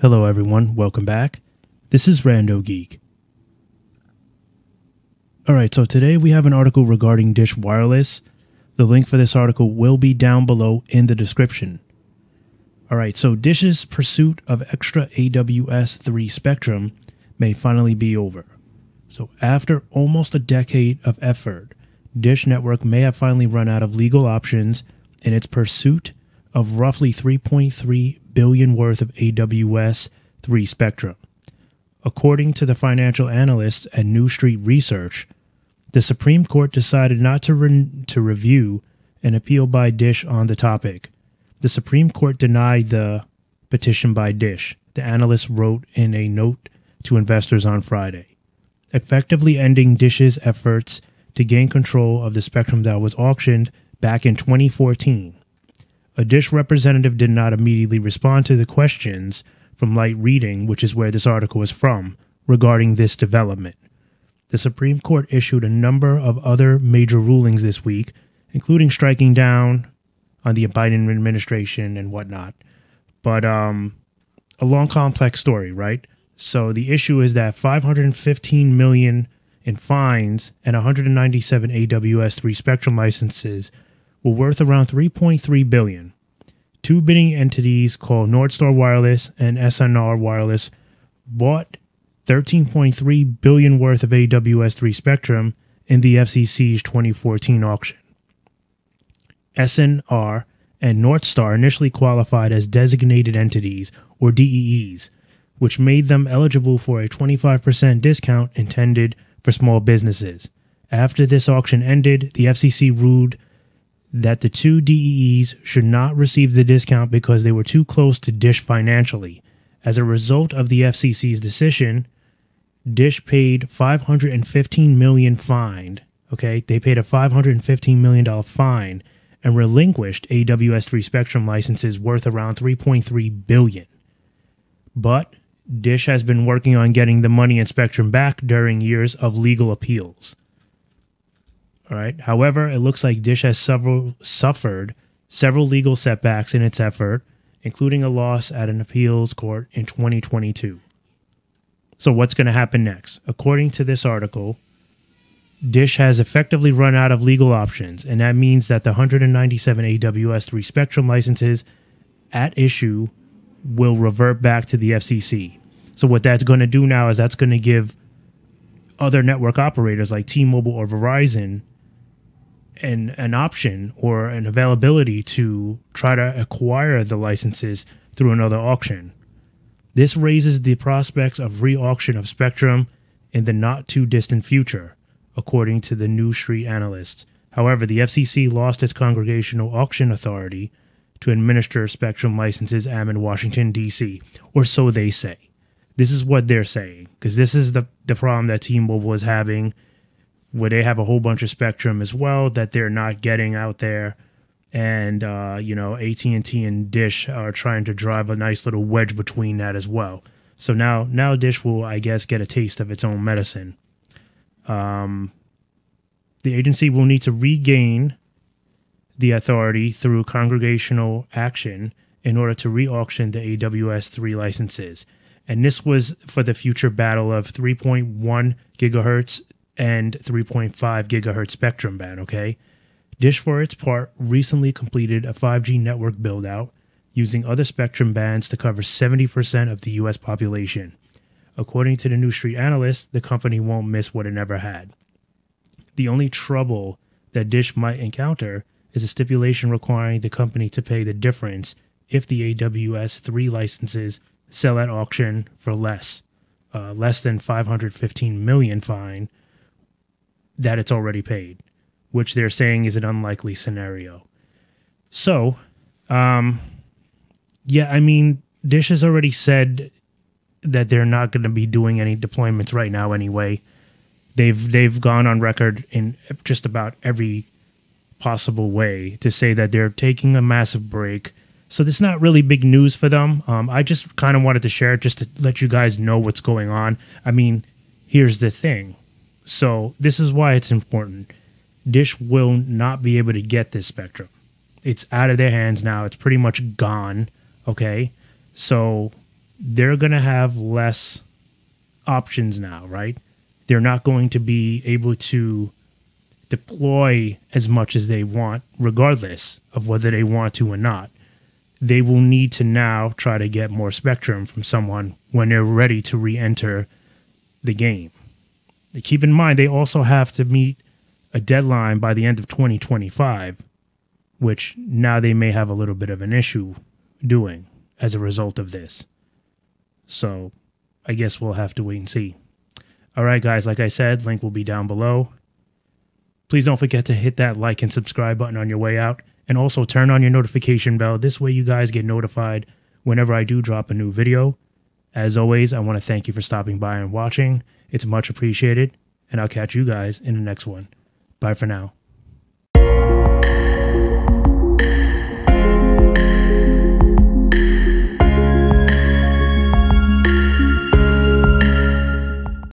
Hello everyone, welcome back. This is RandoGEEK. Alright, so today we have an article regarding Dish Wireless. The link for this article will be down below in the description. Alright, so Dish's pursuit of extra AWS-3 spectrum may finally be over. So after almost a decade of effort, Dish Network may have finally run out of legal options in its pursuit of roughly $3.3 billion worth of AWS-3 spectrum. According to the financial analysts at New Street Research, the Supreme Court decided not to review an appeal by Dish on the topic. The Supreme Court denied the petition by Dish, the analysts wrote in a note to investors on Friday, effectively ending Dish's efforts to gain control of the spectrum that was auctioned back in 2014. A Dish representative did not immediately respond to the questions from Light Reading, which is where this article is from, regarding this development. The Supreme Court issued a number of other major rulings this week, including striking down on the Biden administration and whatnot. But a long, complex story, right? So the issue is that $515 million in fines and 197 AWS-3 spectrum licenses were worth around $3.3 billion. Two bidding entities called Northstar Wireless and SNR Wireless bought $13.3 billion worth of AWS-3 spectrum in the FCC's 2014 auction. SNR and Northstar initially qualified as designated entities, or DEEs, which made them eligible for a 25% discount intended for small businesses. After this auction ended, the FCC ruled that the two DEEs should not receive the discount because they were too close to Dish financially. As a result of the FCC's decision, Dish paid $515 million fine. Okay, they paid a $515 million fine and relinquished AWS-3 spectrum licenses worth around $3.3 billion. But Dish has been working on getting the money and spectrum back during years of legal appeals. All right. However, it looks like Dish has suffered several legal setbacks in its effort, including a loss at an appeals court in 2022. So what's going to happen next? According to this article, Dish has effectively run out of legal options, and that means that the 197 AWS-3 spectrum licenses at issue will revert back to the FCC. So what that's going to do now is that's going to give other network operators like T-Mobile or Verizon an option or an availability to try to acquire the licenses through another auction. This raises the prospects of re-auction of spectrum in the not-too-distant future, according to the New Street analysts. However, the FCC lost its congressional auction authority to administer spectrum licenses in Washington, D.C., or so they say. This is what they're saying, because this is the problem that T-Mobile is having, where they have a whole bunch of spectrum as well that they're not getting out there. And, AT&T and Dish are trying to drive a nice little wedge between that as well. So now Dish will, I guess, get a taste of its own medicine. The agency will need to regain the authority through congressional action in order to re-auction the AWS-3 licenses. And this was for the future battle of 3.1 gigahertz and 3.5 gigahertz spectrum band, okay? Dish, for its part, recently completed a 5G network build-out using other spectrum bands to cover 70% of the U.S. population. According to the New Street analyst, the company won't miss what it never had. The only trouble that Dish might encounter is a stipulation requiring the company to pay the difference if the AWS-3 licenses sell at auction for less than $515 million fine that it's already paid, which they're saying is an unlikely scenario. So, Dish has already said that they're not going to be doing any deployments right now anyway. They've gone on record in just about every possible way to say that they're taking a massive break. So this is not really big news for them. I just kind of wanted to share it just to let you guys know what's going on. I mean, here's the thing. So this is why it's important. Dish will not be able to get this spectrum. It's out of their hands now. It's pretty much gone. Okay. So they're going to have less options now, right? They're not going to be able to deploy as much as they want, regardless of whether they want to or not. They will need to now try to get more spectrum from someone when they're ready to re-enter the game. Keep in mind, they also have to meet a deadline by the end of 2025, which now they may have a little bit of an issue doing as a result of this. So I guess we'll have to wait and see. All right, guys, like I said, link will be down below. Please don't forget to hit that like and subscribe button on your way out, and also turn on your notification bell. This way you guys get notified whenever I do drop a new video. As always, I want to thank you for stopping by and watching. It's much appreciated, and I'll catch you guys in the next one. Bye for now.